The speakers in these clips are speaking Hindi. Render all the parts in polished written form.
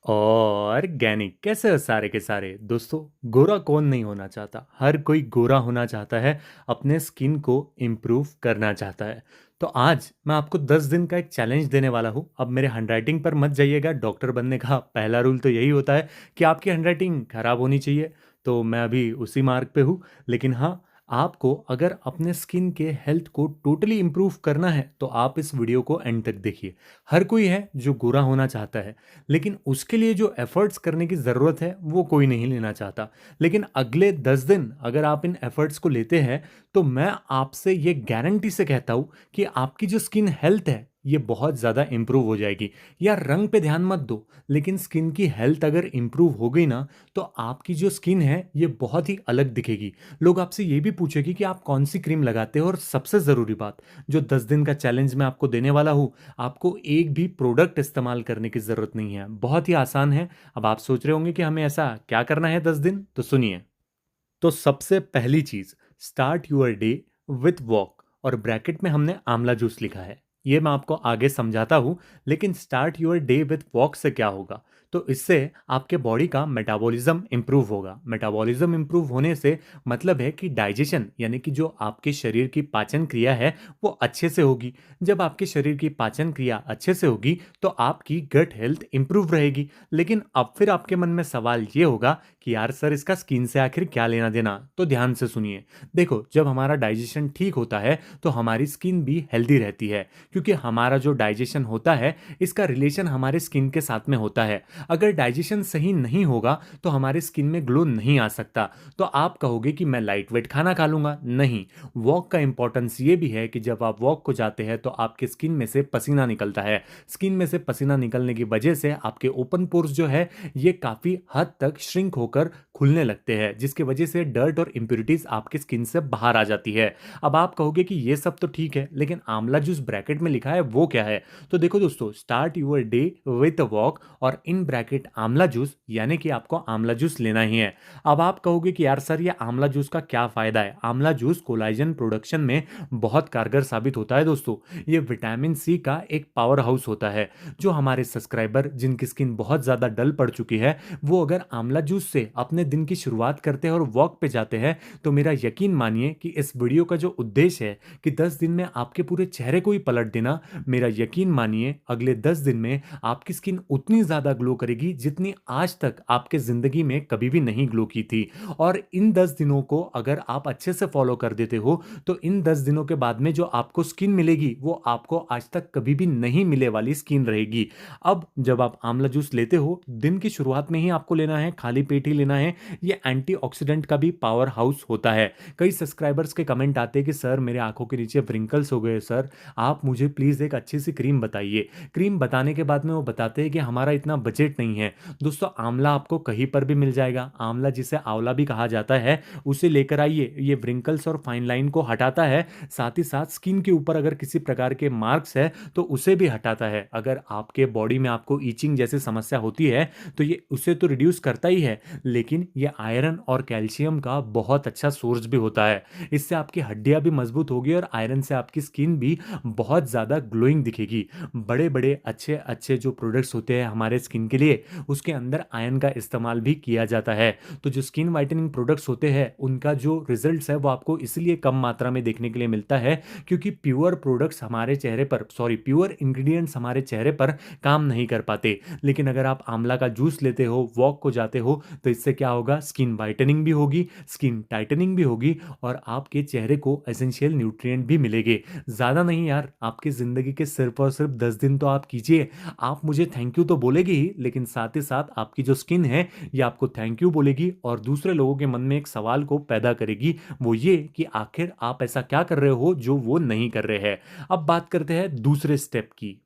ऑर्गेनिक कैसे हो सारे के सारे दोस्तों। गोरा कौन नहीं होना चाहता, हर कोई गोरा होना चाहता है, अपने स्किन को इम्प्रूव करना चाहता है। तो आज मैं आपको 10 दिन का एक चैलेंज देने वाला हूँ। अब मेरे हैंडराइटिंग पर मत जाइएगा, डॉक्टर बनने का पहला रूल तो यही होता है कि आपकी हैंडराइटिंग खराब होनी चाहिए। तो मैं अभी उसी मार्ग पे हूँ। लेकिन हाँ, आपको अगर अपने स्किन के हेल्थ को टोटली इम्प्रूव करना है तो आप इस वीडियो को एंड तक देखिए। हर कोई है जो गोरा होना चाहता है, लेकिन उसके लिए जो एफर्ट्स करने की ज़रूरत है वो कोई नहीं लेना चाहता। लेकिन अगले 10 दिन अगर आप इन एफर्ट्स को लेते हैं तो मैं आपसे ये गारंटी से कहता हूँ कि आपकी जो स्किन हेल्थ है ये बहुत ज़्यादा इंप्रूव हो जाएगी। यार रंग पे ध्यान मत दो, लेकिन स्किन की हेल्थ अगर इंप्रूव हो गई ना तो आपकी जो स्किन है ये बहुत ही अलग दिखेगी। लोग आपसे ये भी पूछेगी कि आप कौन सी क्रीम लगाते हो, और सबसे ज़रूरी बात, जो 10 दिन का चैलेंज मैं आपको देने वाला हूँ, आपको एक भी प्रोडक्ट इस्तेमाल करने की ज़रूरत नहीं है। बहुत ही आसान है। अब आप सोच रहे होंगे कि हमें ऐसा क्या करना है 10 दिन, तो सुनिए। तो सबसे पहली चीज़, start your day with walk, और ब्रैकेट में हमने आंवला जूस लिखा है। ये मैं आपको आगे समझाता हूँ। लेकिन start your day with walk से क्या होगा, तो इससे आपके बॉडी का मेटाबॉलिज्म इंप्रूव होगा। मेटाबॉलिज्म इंप्रूव होने से मतलब है कि डाइजेशन, यानी कि जो आपके शरीर की पाचन क्रिया है वो अच्छे से होगी। जब आपके शरीर की पाचन क्रिया अच्छे से होगी तो आपकी गट हेल्थ इंप्रूव रहेगी। लेकिन अब फिर आपके मन में सवाल ये होगा कि यार सर, इसका स्किन से आखिर क्या लेना देना। तो ध्यान से सुनिए। देखो, जब हमारा डाइजेशन ठीक होता है तो हमारी स्किन भी हेल्दी रहती है, क्योंकि हमारा जो डाइजेशन होता है इसका रिलेशन हमारे स्किन के साथ में होता है। अगर डाइजेशन सही नहीं होगा तो हमारे स्किन में ग्लो नहीं आ सकता। तो आप कहोगे कि मैं लाइट वेट खाना खा लूंगा, नहीं। वॉक का इंपॉर्टेंस ये भी है कि जब आप वॉक को जाते हैं तो आपके स्किन में से पसीना निकलता है। स्किन में से पसीना निकलने की वजह से आपके ओपन पोर्स जो है ये काफ़ी हद तक श्रिंक होकर खुलने लगते हैं, जिसकी वजह से डर्ट और इम्प्योरिटीज आपकी स्किन से बाहर आ जाती है। अब आप कहोगे कि ये सब तो ठीक है, लेकिन आंवला जूस ब्रैकेट में लिखा है वो क्या है। तो देखो दोस्तों, start your day with a walk और इन ब्रैकेट आंवला जूस, यानी कि आपको आंवला जूस लेना ही है। अब आप कहोगे कि यार सर, ये आंवला जूस का क्या फ़ायदा है। आंवला जूस कोलाजन प्रोडक्शन में बहुत कारगर साबित होता है दोस्तों। ये विटामिन सी का एक पावर हाउस होता है। जो हमारे सब्सक्राइबर जिनकी स्किन बहुत ज़्यादा डल पड़ चुकी है, वो अगर आंवला जूस से अपने दिन की शुरुआत करते हैं और वॉक पे जाते हैं, तो मेरा यकीन मानिए कि इस वीडियो का जो उद्देश्य है कि 10 दिन में आपके पूरे चेहरे को ही पलट देना, मेरा यकीन मानिए अगले 10 दिन में आपकी स्किन उतनी ज़्यादा ग्लो करेगी जितनी आज तक आपके ज़िंदगी में कभी भी नहीं ग्लो की थी। और इन 10 दिनों को अगर आप अच्छे से फॉलो कर देते हो तो इन 10 दिनों के बाद में जो आपको स्किन मिलेगी वो आपको आज तक कभी भी नहीं मिले वाली स्किन रहेगी। अब जब आप आंवला जूस लेते हो, दिन की शुरुआत में ही आपको लेना है, खाली पेट ही लेना है। ये एंटीऑक्सीडेंट का भी पावर हाउस होता है। कई सब्सक्राइबर्स के कमेंट आते हैं कि सर, मेरे आंखों के नीचे व्रिंकल्स हो गए सर, आप मुझे प्लीज़ एक अच्छी सी क्रीम बताइए। क्रीम बताने के बाद में वो बताते हैं कि हमारा इतना बजट नहीं है। दोस्तों, आंवला आपको कहीं पर भी मिल जाएगा। आंवला, जिसे आंवला भी कहा जाता है, उसे लेकर आइए। ये व्रिंकल्स और फाइन लाइन को हटाता है, साथ ही साथ स्किन के ऊपर अगर किसी प्रकार के मार्क्स है तो उसे भी हटाता है। अगर आपके बॉडी में आपको ईचिंग जैसी समस्या होती है तो ये उसे तो रिड्यूस करता ही है, लेकिन ये आयरन और कैल्शियम का बहुत अच्छा सोर्स भी होता है। इससे आपकी हड्डियां भी मजबूत होगी और आयरन से आपकी स्किन भी बहुत ज़्यादा ग्लोइंग दिखेगी। बड़े बड़े अच्छे अच्छे जो प्रोडक्ट्स होते हैं हमारे स्किन के लिए, उसके अंदर आयरन का इस्तेमाल भी किया जाता है। तो जो स्किन वाइटनिंग प्रोडक्ट्स होते हैं उनका जो रिजल्ट्स है वो आपको इसलिए कम मात्रा में देखने के लिए मिलता है क्योंकि प्योर प्रोडक्ट्स हमारे चेहरे पर, सॉरी, प्योर इंग्रेडिएंट्स हमारे चेहरे पर काम नहीं कर पाते। लेकिन अगर आप आंवला का जूस लेते हो, वॉक को जाते हो, तो इससे क्या होगा, स्किन वाइटनिंग भी होगी, स्किन टाइटनिंग भी होगी, और आपके चेहरे को एसेंशियल न्यूट्रिएंट भी मिलेंगे। ज़्यादा नहीं यार, आपकी ज़िंदगी के सिर्फ और सिर्फ 10 दिन तो आप कीजिए। आप मुझे थैंक यू तो बोलेगी ही, लेकिन साथ ही साथ आपकी जो स्किन है ये आपको थैंक यू बोलेगी और दूसरे लोगों के मन में एक सवाल को पैदा करेगी, वो ये कि आखिर आप ऐसा क्या कर रहे हो जो वो नहीं कर रहे हैं। अब बात करते हैं दूसरे स्टेप की।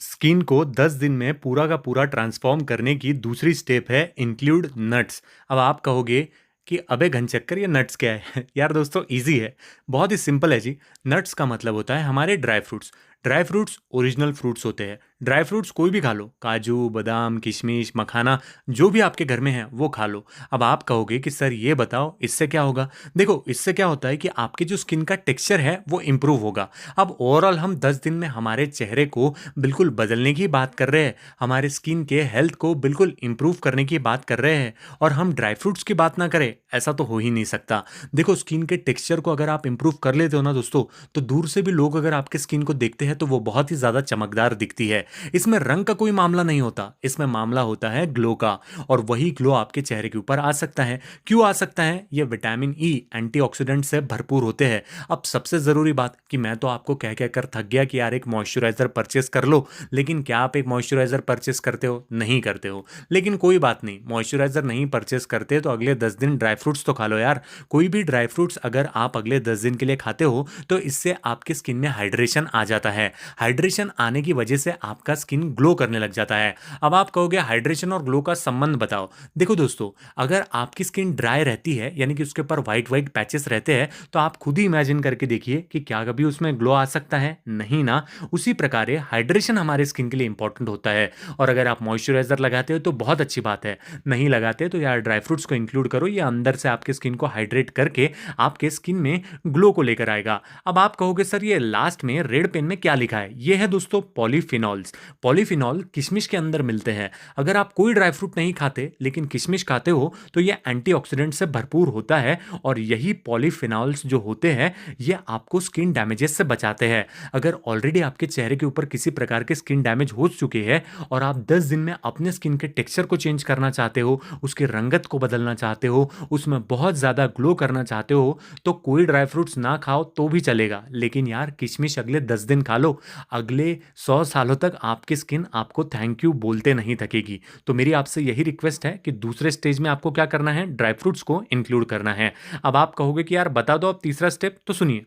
स्किन को 10 दिन में पूरा का पूरा ट्रांसफॉर्म करने की दूसरी स्टेप है इंक्लूड नट्स। अब आप कहोगे कि अबे घनचक्कर, ये नट्स क्या है? यार दोस्तों, इजी है, बहुत ही सिंपल है जी। नट्स का मतलब होता है हमारे dry fruits. Dry fruits original fruits होते हैं। ड्राई फ्रूट्स कोई भी खा लो, काजू, बादाम, किशमिश, मखाना, जो भी आपके घर में है वो खा लो। अब आप कहोगे कि सर ये बताओ इससे क्या होगा? देखो, इससे क्या होता है कि आपके जो स्किन का टेक्सचर है वो इंप्रूव होगा। अब ओवरऑल हम 10 दिन में हमारे चेहरे को बिल्कुल बदलने की बात कर रहे हैं, हमारे स्किन के हेल्थ को बिल्कुल इंप्रूव करने की बात कर रहे हैं, और हम ड्राई फ्रूट्स की बात ना करें, ऐसा तो हो ही नहीं सकता। देखो, स्किन के टेक्सचर को अगर आप इंप्रूव कर लेते हो ना दोस्तों, तो दूर से भी लोग अगर आपके स्किन को देखते हैं तो वो बहुत ही ज्यादा चमकदार दिखती है। इसमें रंग का कोई मामला नहीं होता, इसमें मामला होता है ग्लो का, और वही ग्लो आपके चेहरे के ऊपर आ सकता है। क्यों आ सकता है? ये विटामिन ई एंटीऑक्सीडेंट से भरपूर होते हैं। अब सबसे जरूरी बात कि मैं तो आपको कह कहकर थक गया कि यार एक मॉइस्चराइजर परचेस कर लो, लेकिन क्या आप एक मॉइस्चराइजर परचेस करते हो? नहीं करते हो। लेकिन कोई बात नहीं, मॉइस्चराइजर नहीं परचेस करते तो अगले 10 दिन ड्राई फ्रूट्स तो खा लो यार। कोई भी ड्राई फ्रूट्स अगर आप अगले 10 दिन के लिए खाते हो तो इससे आपके स्किन में हाइड्रेशन आ जाता है। हाइड्रेशन आने की वजह से आपका स्किन ग्लो करने लग जाता है। अब आप कहोगे हाइड्रेशन और ग्लो का संबंध बताओ। देखो दोस्तों, अगर आपकी स्किन ड्राई रहती है, यानी कि उसके ऊपर व्हाइट व्हाइट पैचेस रहते हैं, तो आप खुद ही इमेजिन करके देखिए कि क्या कभी उसमें ग्लो आ सकता है? नहीं ना। उसी प्रकार हाइड्रेशन हमारे स्किन के लिए इंपॉर्टेंट होता है। और अगर आप मॉइस्चराइजर लगाते हो तो बहुत अच्छी बात है, नहीं लगाते तो यार ड्राई फ्रूट्स को इंक्लूड करो, ये अंदर से आपके स्किन को हाइड्रेट करके आपके स्किन में ग्लो को लेकर आएगा। अब आप कहोगे सर ये लास्ट में रेड पेन में क्या लिखा है? ये है दोस्तों पॉलीफिनॉल्स। पॉलीफिनॉल किशमिश के अंदर मिलते हैं। अगर आप कोई ड्राई फ्रूट नहीं खाते लेकिन किशमिश खाते हो तो ये एंटीऑक्सीडेंट से भरपूर होता है, और यही पॉलीफिनॉल्स जो होते हैं ये आपको स्किन डैमेजेस से बचाते हैं। अगर ऑलरेडी आपके चेहरे के ऊपर किसी प्रकार के स्किन डैमेज हो चुके हैं और आप 10 दिन में अपने स्किन के टेक्सचर को चेंज करना चाहते हो, उसकी रंगत को बदलना चाहते हो, उसमें बहुत ज़्यादा ग्लो करना चाहते हो, तो कोई ड्राई फ्रूट्स ना खाओ तो भी चलेगा, लेकिन यार किशमिश अगले 10 दिन खा लो। अगले 100 सालों तक आपकी स्किन आपको थैंक यू बोलते नहीं थकेगी। तो मेरी आपसे यही रिक्वेस्ट है कि दूसरे स्टेज में आपको क्या करना है, ड्राई फ्रूट्स को इंक्लूड करना है। अब आप कहोगे कि यार बता दो अब तीसरा स्टेप, तो सुनिए।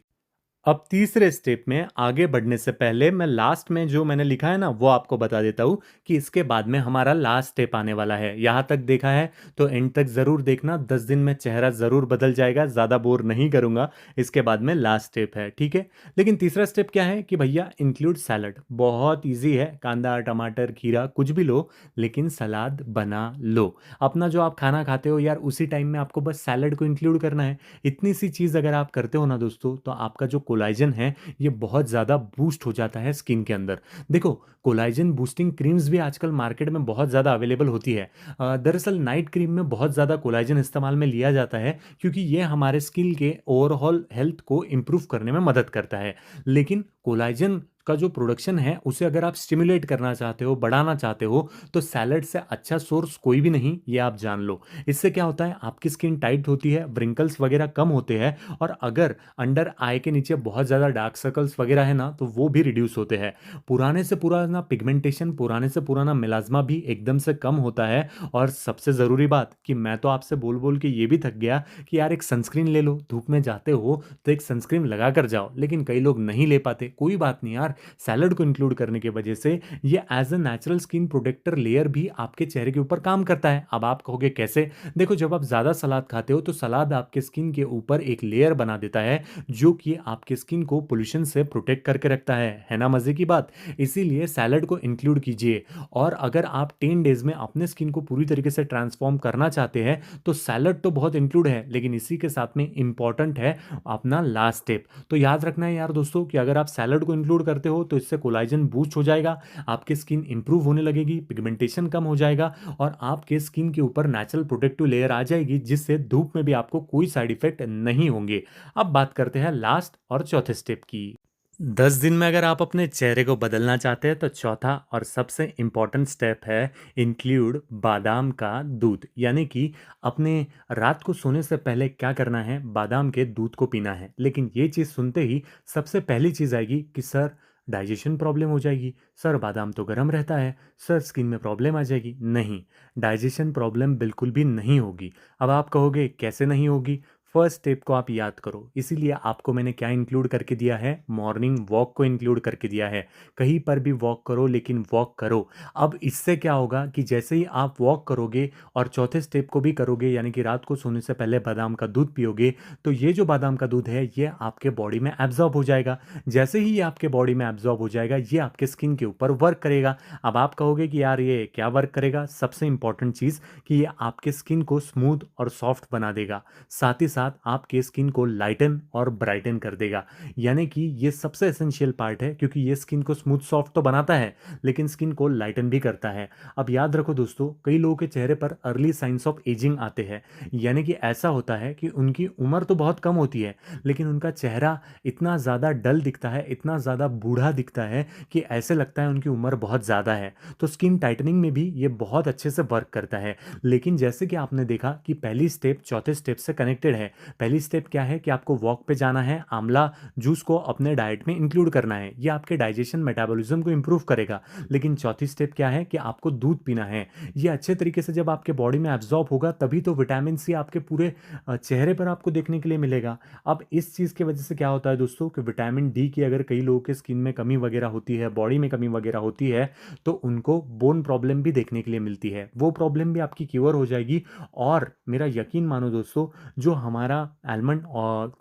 अब तीसरे स्टेप में आगे बढ़ने से पहले मैं लास्ट में जो मैंने लिखा है ना वो आपको बता देता हूँ कि इसके बाद में हमारा लास्ट स्टेप आने वाला है। यहाँ तक देखा है तो एंड तक ज़रूर देखना, 10 दिन में चेहरा ज़रूर बदल जाएगा, ज़्यादा बोर नहीं करूँगा। इसके बाद में लास्ट स्टेप है, ठीक है। लेकिन तीसरा स्टेप क्या है कि भैया इंक्लूड सैलड। बहुत ईजी है, कांदा टमाटर खीरा कुछ भी लो, लेकिन सलाद बना लो। अपना जो आप खाना खाते हो यार उसी टाइम में आपको बस सैलड को इंक्लूड करना है। इतनी सी चीज़ अगर आप करते हो ना दोस्तों, तो आपका जो कोलाजन है ये बहुत ज़्यादा बूस्ट हो जाता है स्किन के अंदर। देखो, कोलाजन बूस्टिंग क्रीम्स भी आजकल मार्केट में बहुत ज़्यादा अवेलेबल होती है। दरअसल नाइट क्रीम में बहुत ज़्यादा कोलाजन इस्तेमाल में लिया जाता है, क्योंकि ये हमारे स्किन के ओवरऑल हेल्थ को इम्प्रूव करने में मदद करता है। लेकिन कोलाजन का जो प्रोडक्शन है उसे अगर आप स्टिमुलेट करना चाहते हो, बढ़ाना चाहते हो, तो सैलड से अच्छा सोर्स कोई भी नहीं, ये आप जान लो। इससे क्या होता है, आपकी स्किन टाइट होती है, व्रिंकल्स वगैरह कम होते हैं, और अगर अंडर आई के नीचे बहुत ज़्यादा डार्क सर्कल्स वगैरह है ना, तो वो भी रिड्यूस होते हैं। पुराने से पुराना पिगमेंटेशन, पुराने से पुराना मिलाज्मा भी एकदम से कम होता है। और सबसे ज़रूरी बात कि मैं तो आपसे बोल बोल के ये भी थक गया कि यार एक सनस्क्रीन ले लो, धूप में जाते हो तो एक सनस्क्रीन लगा कर जाओ, लेकिन कई लोग नहीं ले पाते। कोई बात नहीं यार, सैलड को इंक्लूड करने की वजह से ये as a natural skin protector layer भी आपके चेहरे के ऊपर काम करता है। अब आप कहोगे कैसे? देखो, जब आप ज़्यादा सलाद खाते हो तो सलाद आपके स्किन के ऊपर एक लेयर बना देता है जो कि आपके स्किन को पोल्यूशन से प्रोटेक्ट करके रखता है ना? मज़े की बात। इसीलिए सैलड को इंक्लूड कीजिए। और अगर आप 10 डेज में अपने स्किन को पूरी तरीके से ट्रांसफॉर्म करना चाहते हैं तो सैलड तो बहुत इंक्लूड है, लेकिन इसी के साथ में इंपॉर्टेंट है अपना लास्ट स्टेप। तो याद रखना है यार दोस्तों कि अगर आप सैलड को इंक्लूड करते हो तो इससे कोलाजन बूस्ट हो जाएगा, आपकी स्किन इंप्रूव होने लगेगी, पिगमेंटेशन कम हो जाएगा, और आपके स्किन के ऊपर नेचुरल प्रोटेक्टिव लेयर आ जाएगी, जिससे धूप में भी आपको कोई साइड इफेक्ट नहीं होंगे। अब बात करते हैं लास्ट और चौथे स्टेप की। 10 दिन में अगर आप अपने चेहरे को बदलना चाहते हैं तो चौथा और सबसे इम्पॉर्टेंट स्टेप है इंक्लूड बादाम का दूध। यानी कि अपने रात को सोने से पहले क्या करना है, बादाम के दूध को पीना है। लेकिन ये चीज़ सुनते ही सबसे पहली चीज़ आएगी कि सर डाइजेशन प्रॉब्लम हो जाएगी, सर बादाम तो गर्म रहता है, सर स्किन में प्रॉब्लम आ जाएगी। नहीं, डाइजेशन प्रॉब्लम बिल्कुल भी नहीं होगी। अब आप कहोगे कैसे नहीं होगी? फर्स्ट स्टेप को आप याद करो, इसीलिए आपको मैंने क्या इंक्लूड करके दिया है, मॉर्निंग वॉक को इंक्लूड करके दिया है। कहीं पर भी वॉक करो, लेकिन वॉक करो। अब इससे क्या होगा कि जैसे ही आप वॉक करोगे और चौथे स्टेप को भी करोगे, यानी कि रात को सोने से पहले बादाम का दूध पियोगे, तो ये जो बादाम का दूध है ये आपके बॉडी में एब्जॉर्ब हो जाएगा। जैसे ही ये आपके बॉडी में एब्जॉर्ब हो जाएगा, ये आपके स्किन के ऊपर वर्क करेगा। अब आप कहोगे कि यार ये क्या वर्क करेगा, सबसे इंपॉर्टेंट चीज़ कि ये आपके स्किन को स्मूथ और सॉफ्ट बना देगा, साथ ही साथ आपके स्किन को लाइटन और ब्राइटन कर देगा। यानी कि ये सबसे एसेंशियल पार्ट है, क्योंकि ये स्किन को स्मूथ सॉफ्ट तो बनाता है, लेकिन स्किन को लाइटन भी करता है। अब याद रखो दोस्तों, कई लोगों के चेहरे पर अर्ली साइंस ऑफ एजिंग आते हैं। यानी कि ऐसा होता है कि उनकी उम्र तो बहुत कम होती है, लेकिन उनका चेहरा इतना ज़्यादा डल दिखता है, इतना ज़्यादा बूढ़ा दिखता है कि ऐसे लगता है उनकी उम्र बहुत ज़्यादा है। तो स्किन टाइटनिंग में भी ये बहुत अच्छे से वर्क करता है। लेकिन जैसे कि आपने देखा कि पहली स्टेप चौथे स्टेप से कनेक्टेड है। पहली स्टेप क्या है कि आपको वॉक पे जाना है, आंवला जूस को अपने डाइट में इंक्लूड करना है, ये आपके डाइजेशन मेटाबॉलिज्म को इंप्रूव करेगा। लेकिन चौथी स्टेप क्या है कि आपको दूध पीना है। ये अच्छे तरीके से जब आपके बॉडी में एब्जॉर्ब होगा, तभी तो विटामिन सी आपके पूरे चेहरे पर आपको देखने के लिए मिलेगा। अब इस चीज़ की वजह से क्या होता है दोस्तों कि विटामिन डी की अगर कई लोगों के स्किन में कमी वगैरह होती है, बॉडी में कमी वगैरह होती है, तो उनको बोन प्रॉब्लम भी देखने के लिए मिलती है। वो प्रॉब्लम भी आपकी क्योर हो जाएगी। और मेरा यकीन मानो दोस्तों, जो हमारा आलमंड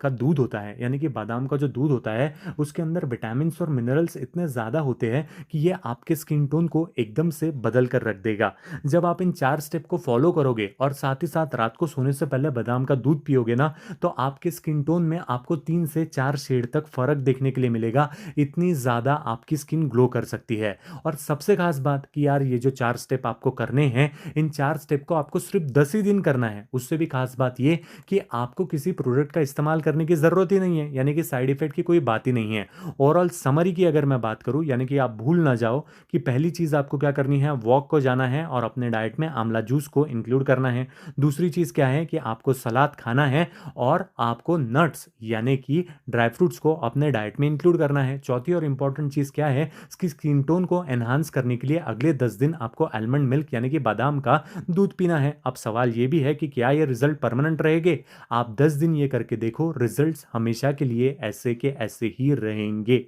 का दूध होता है, यानी कि बादाम का जो दूध होता है, उसके अंदर विटामिन और मिनरल्स इतने ज़्यादा होते हैं कि ये आपके स्किन टोन को एकदम से बदल कर रख देगा। जब आप इन 4 स्टेप को फॉलो करोगे और साथ ही साथ रात को सोने से पहले बादाम का दूध पियोगे ना, तो आपके स्किन टोन में आपको 3 से 4 शेड तक फर्क देखने के लिए मिलेगा। इतनी ज़्यादा आपकी स्किन ग्लो कर सकती है। और सबसे खास बात कि यार ये जो 4 स्टेप आपको करने हैं, इन 4 स्टेप को आपको सिर्फ 10 ही दिन करना है। उससे भी खास बात ये कि आपको किसी प्रोडक्ट का इस्तेमाल करने की ज़रूरत ही नहीं है, यानी कि साइड इफेक्ट की कोई बात ही नहीं है। ओवरऑल समरी की अगर मैं बात करूं, यानी कि आप भूल ना जाओ कि पहली चीज़ आपको क्या करनी है, वॉक को जाना है और अपने डाइट में आंवला जूस को इंक्लूड करना है। दूसरी चीज़ क्या है कि आपको सलाद खाना है और आपको नट्स यानी कि ड्राई फ्रूट्स को अपने डाइट में इंक्लूड करना है। चौथी और इंपॉर्टेंट चीज़ क्या है, इसकी स्किन टोन को एनहांस करने के लिए अगले 10 दिन आपको आलमंड मिल्क यानी कि बादाम का दूध पीना है। अब सवाल ये भी है कि क्या ये रिजल्ट परमानेंट रहेंगे। आप 10 दिन ये करके देखो, रिजल्ट्स हमेशा के लिए ऐसे के ऐसे ही रहेंगे।